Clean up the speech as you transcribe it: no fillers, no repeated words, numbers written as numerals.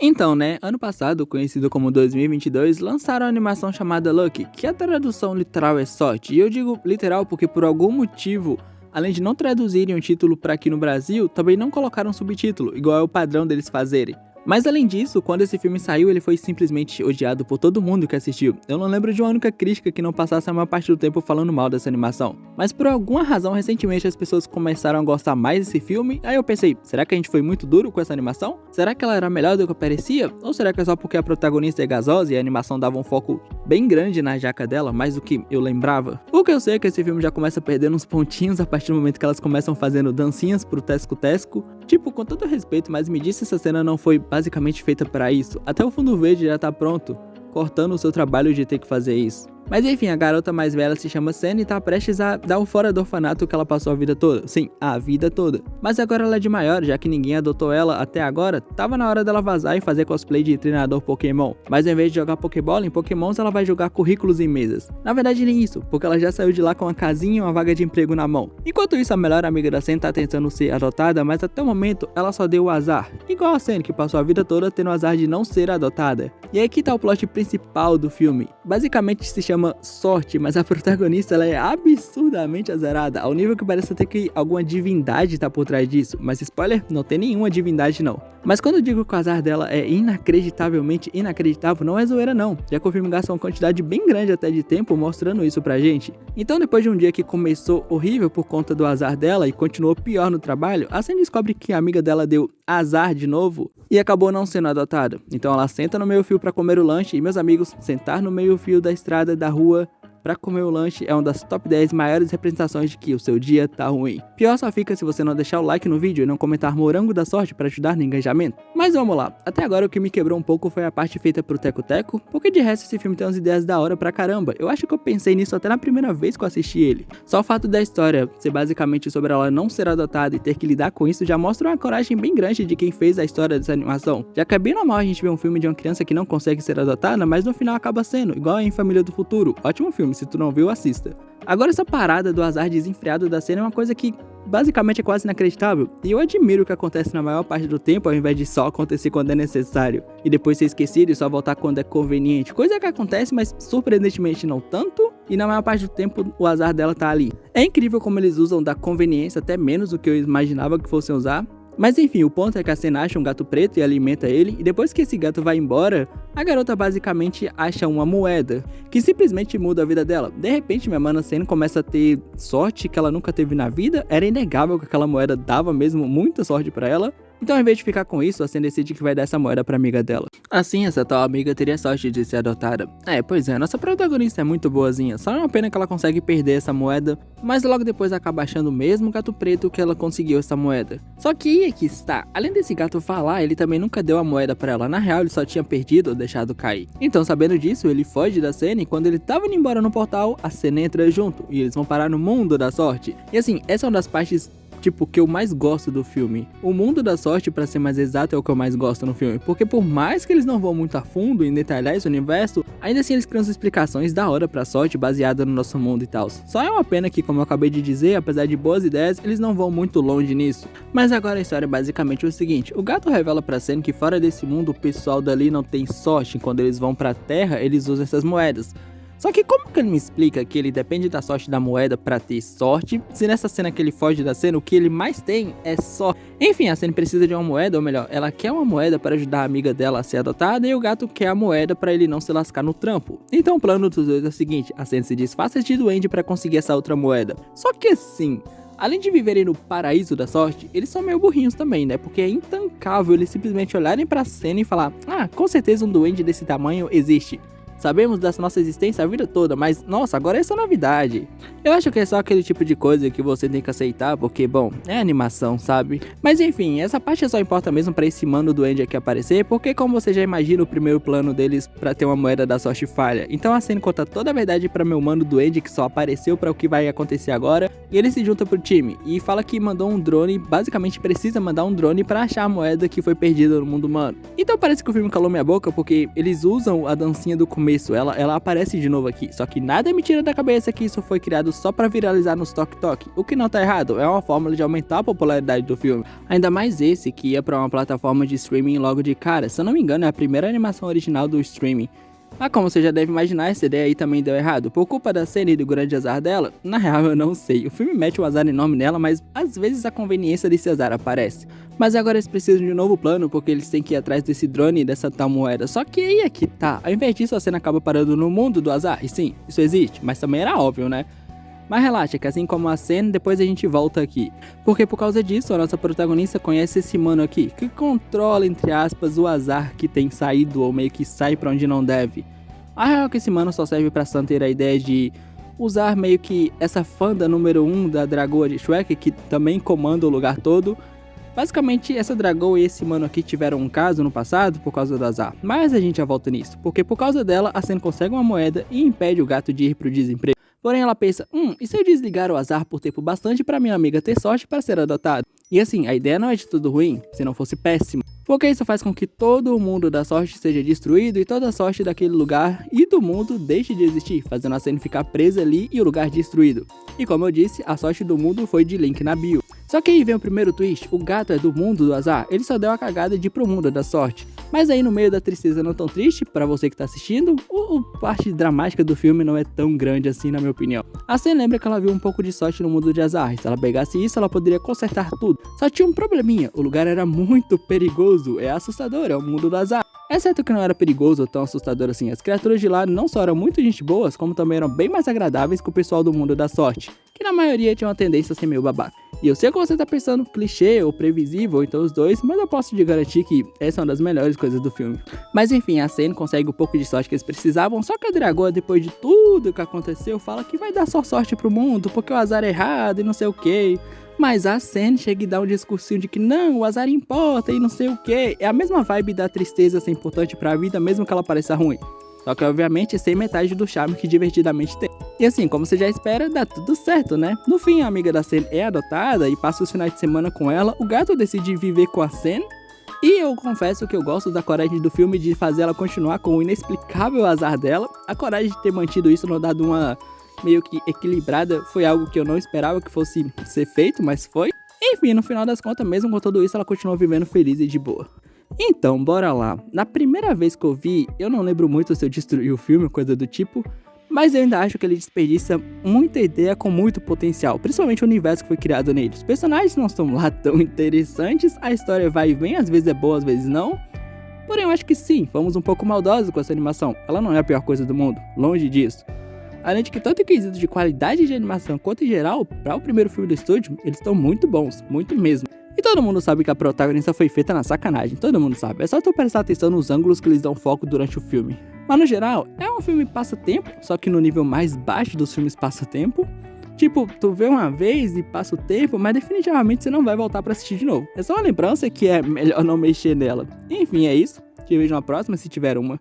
Então, né, ano passado, conhecido como 2022, lançaram a animação chamada Lucky, que a tradução literal é sorte. E eu digo literal porque por algum motivo, além de não traduzirem o título para aqui no Brasil, também não colocaram subtítulo, igual é o padrão deles fazerem. Mas além disso, quando esse filme saiu, ele foi simplesmente odiado por todo mundo que assistiu. Eu não lembro de uma única crítica que não passasse a maior parte do tempo falando mal dessa animação. Mas por alguma razão, recentemente as pessoas começaram a gostar mais desse filme, aí eu pensei, será que a gente foi muito duro com essa animação? Será que ela era melhor do que parecia? Ou será que é só porque a protagonista é gasosa e a animação dava um foco bem grande na jaca dela, mais do que eu lembrava? O que eu sei é que esse filme já começa perdendo uns pontinhos a partir do momento que elas começam fazendo dancinhas pro tesco-tesco. Tipo, com todo respeito, mas me disse se essa cena não foi basicamente feita para isso. Até o fundo verde já tá pronto, cortando o seu trabalho de ter que fazer isso. Mas enfim, a garota mais velha se chama Senna e tá prestes a dar o fora do orfanato que ela passou a vida toda. Sim, a vida toda. Mas agora ela é de maior, já que ninguém adotou ela até agora, tava na hora dela vazar e fazer cosplay de treinador Pokémon. Mas ao invés de jogar Pokébola em Pokémons, ela vai jogar currículos em mesas. Na verdade nem isso, porque ela já saiu de lá com uma casinha e uma vaga de emprego na mão. Enquanto isso, a melhor amiga da Senna tá tentando ser adotada, mas até o momento ela só deu o azar. Igual a Senna, que passou a vida toda tendo o azar de não ser adotada. E aí que tá o plot principal do filme. Basicamente se chama sorte, mas a protagonista ela é absurdamente azarada, ao nível que parece até que alguma divindade tá por trás disso, mas spoiler, não tem nenhuma divindade não. Mas quando eu digo que o azar dela é inacreditavelmente inacreditável, não é zoeira não, já que o filme gasta uma quantidade bem grande até de tempo mostrando isso pra gente. Então depois de um dia que começou horrível por conta do azar dela e continuou pior no trabalho, a Sam descobre que a amiga dela deu azar de novo e acabou não sendo adotada. Então ela senta no meio fio pra comer o lanche e meus amigos, sentar no meio fio da estrada da rua pra comer o lanche é uma das top 10 maiores representações de que o seu dia tá ruim. Pior só fica se você não deixar o like no vídeo e não comentar morango da sorte pra ajudar no engajamento. Mas vamos lá, até agora o que me quebrou um pouco foi a parte feita pro Teco-Teco, porque de resto esse filme tem umas ideias da hora pra caramba. Eu acho que eu pensei nisso até na primeira vez que eu assisti ele. Só o fato da história ser basicamente sobre ela não ser adotada e ter que lidar com isso já mostra uma coragem bem grande de quem fez a história dessa animação. Já que é bem normal a gente ver um filme de uma criança que não consegue ser adotada, mas no final acaba sendo, igual em Família do Futuro. Ótimo filme, se tu não viu, assista. Agora essa parada do azar desenfreado da cena é uma coisa que basicamente é quase inacreditável, e eu admiro o que acontece na maior parte do tempo ao invés de só acontecer quando é necessário, e depois ser esquecido e só voltar quando é conveniente, coisa que acontece, mas surpreendentemente não tanto, e na maior parte do tempo o azar dela tá ali. É incrível como eles usam da conveniência até menos do que eu imaginava que fossem usar. Mas enfim, o ponto é que a Senna acha um gato preto e alimenta ele, e depois que esse gato vai embora, a garota basicamente acha uma moeda, que simplesmente muda a vida dela. De repente, minha mana Senna começa a ter sorte que ela nunca teve na vida, era inegável que aquela moeda dava mesmo muita sorte pra ela. Então, ao invés de ficar com isso, a Senna decide que vai dar essa moeda pra amiga dela. Assim, essa tal amiga teria sorte de ser adotada. Pois é, nossa protagonista é muito boazinha, só é uma pena que ela consegue perder essa moeda, mas logo depois acaba achando o mesmo gato preto que ela conseguiu essa moeda. Só que aí é que está, além desse gato falar, ele também nunca deu a moeda pra ela, na real ele só tinha perdido ou deixado cair. Então, sabendo disso, ele foge da Senna e quando ele tava indo embora no portal, a Senna entra junto, e eles vão parar no mundo da sorte. E assim, essa é uma das partes que eu mais gosto do filme. O mundo da sorte, pra ser mais exato, é o que eu mais gosto no filme, porque por mais que eles não vão muito a fundo em detalhar esse universo, ainda assim eles criam explicações da hora pra sorte baseada no nosso mundo e tal. Só é uma pena que, como eu acabei de dizer, apesar de boas ideias, eles não vão muito longe nisso. Mas agora a história é basicamente o seguinte: o gato revela pra Senna que fora desse mundo o pessoal dali não tem sorte, quando eles vão pra terra eles usam essas moedas. Só que como que ele me explica que ele depende da sorte da moeda pra ter sorte, se nessa cena que ele foge da cena, o que ele mais tem é sorte? Enfim, a Senna precisa de uma moeda, ou melhor, ela quer uma moeda para ajudar a amiga dela a ser adotada, e o gato quer a moeda pra ele não se lascar no trampo. Então o plano dos dois é o seguinte: a Senna se disfarça de duende pra conseguir essa outra moeda. Só que assim, além de viverem no paraíso da sorte, eles são meio burrinhos também, né? Porque é intancável eles simplesmente olharem pra Senna e falar: ah, com certeza um duende desse tamanho existe. Sabemos dessa nossa existência a vida toda, mas nossa, agora essa é novidade. Eu acho que é só aquele tipo de coisa que você tem que aceitar, porque, bom, é animação, sabe? Mas enfim, essa parte só importa mesmo pra esse mano duende aqui aparecer, porque como você já imagina, o primeiro plano deles pra ter uma moeda da sorte falha. Então a Senna conta toda a verdade pra meu mano duende, que só apareceu pra o que vai acontecer agora, e ele se junta pro time, e fala que mandou um drone, basicamente precisa mandar um drone pra achar a moeda que foi perdida no mundo humano. Então parece que o filme calou minha boca, porque eles usam a dancinha do começo começo, ela aparece de novo aqui, só que nada me tira da cabeça que isso foi criado só pra viralizar nos Tok Tok, o que não tá errado, é uma fórmula de aumentar a popularidade do filme, ainda mais esse que ia pra uma plataforma de streaming logo de cara, se eu não me engano é a primeira animação original do streaming. Mas como você já deve imaginar, essa ideia aí também deu errado. Por culpa da cena e do grande azar dela, na real eu não sei. O filme mete um azar enorme nela, mas às vezes a conveniência desse azar aparece. Mas agora eles precisam de um novo plano, porque eles têm que ir atrás desse drone e dessa tal moeda. Só que aí é que tá. Ao invés disso, a cena acaba parando no mundo do azar. E sim, isso existe, mas também era óbvio, né? Mas relaxa, que assim como a cena, depois a gente volta aqui. Porque por causa disso, a nossa protagonista conhece esse mano aqui, que controla, entre aspas, o azar que tem saído ou meio que sai pra onde não deve. A real é que esse mano só serve pra Sam ter a ideia de usar meio que essa fanda número 1 da dragoa de Shrek, que também comanda o lugar todo. Basicamente, essa dragoa e esse mano aqui tiveram um caso no passado por causa do azar. Mas a gente já volta nisso, porque por causa dela, a Sam consegue uma moeda e impede o gato de ir pro desemprego. Porém ela pensa, e se eu desligar o azar por tempo bastante pra minha amiga ter sorte para ser adotada? E assim, a ideia não é de tudo ruim, se não fosse péssima. Porque isso faz com que todo o mundo da sorte seja destruído e toda a sorte daquele lugar e do mundo deixe de existir, fazendo a cena ficar presa ali e o lugar destruído. E como eu disse, a sorte do mundo foi de link na bio. Só que aí vem o primeiro twist, o gato é do mundo do azar, ele só deu a cagada de ir pro mundo da sorte. Mas aí no meio da tristeza não tão triste, pra você que tá assistindo, a parte dramática do filme não é tão grande assim na minha opinião. A Sam lembra que ela viu um pouco de sorte no mundo de azar, e se ela pegasse isso ela poderia consertar tudo. Só tinha um probleminha, o lugar era muito perigoso, é assustador, é o mundo do azar. Exceto que não era perigoso ou tão assustador assim, as criaturas de lá não só eram muito gente boas, como também eram bem mais agradáveis que o pessoal do mundo da sorte, que na maioria tinha uma tendência a ser meio babaca. E eu sei que você tá pensando clichê ou previsível, ou então os dois, mas eu posso te garantir que essa é uma das melhores coisas do filme. Mas enfim, a Sam consegue o pouco de sorte que eles precisavam, só que a dragoa, depois de tudo que aconteceu, fala que vai dar só sorte pro mundo, porque o azar é errado e não sei o que. Mas a Sam chega e dá um discursinho de que não, o azar importa e não sei o que. É a mesma vibe da tristeza ser importante pra vida, mesmo que ela pareça ruim. Só que obviamente sem metade do charme que divertidamente tem. E assim, como você já espera, dá tudo certo, né? No fim, a amiga da Sam é adotada e passa os finais de semana com ela. O gato decide viver com a Sam. E eu confesso que eu gosto da coragem do filme de fazer ela continuar com o inexplicável azar dela. A coragem de ter mantido isso não dado uma meio que equilibrada foi algo que eu não esperava que fosse ser feito, mas foi. Enfim, no final das contas, mesmo com tudo isso, ela continuou vivendo feliz e de boa. Então, bora lá. Na primeira vez que eu vi, eu não lembro muito se eu destruí o filme, coisa do tipo, mas eu ainda acho que ele desperdiça muita ideia com muito potencial, principalmente o universo que foi criado nele. Os personagens não estão lá tão interessantes, a história vai e vem, às vezes é boa, às vezes não. Porém, eu acho que sim, fomos um pouco maldosos com essa animação. Ela não é a pior coisa do mundo, longe disso. Além de que tanto em quesito de qualidade de animação quanto em geral, para o primeiro filme do estúdio, eles estão muito bons, muito mesmo. E todo mundo sabe que a protagonista foi feita na sacanagem, todo mundo sabe, é só tu prestar atenção nos ângulos que eles dão foco durante o filme. Mas no geral, é um filme passatempo, só que no nível mais baixo dos filmes passatempo. Tipo, tu vê uma vez e passa o tempo, mas definitivamente você não vai voltar pra assistir de novo. É só uma lembrança que é melhor não mexer nela. Enfim, é isso, te vejo na próxima se tiver uma.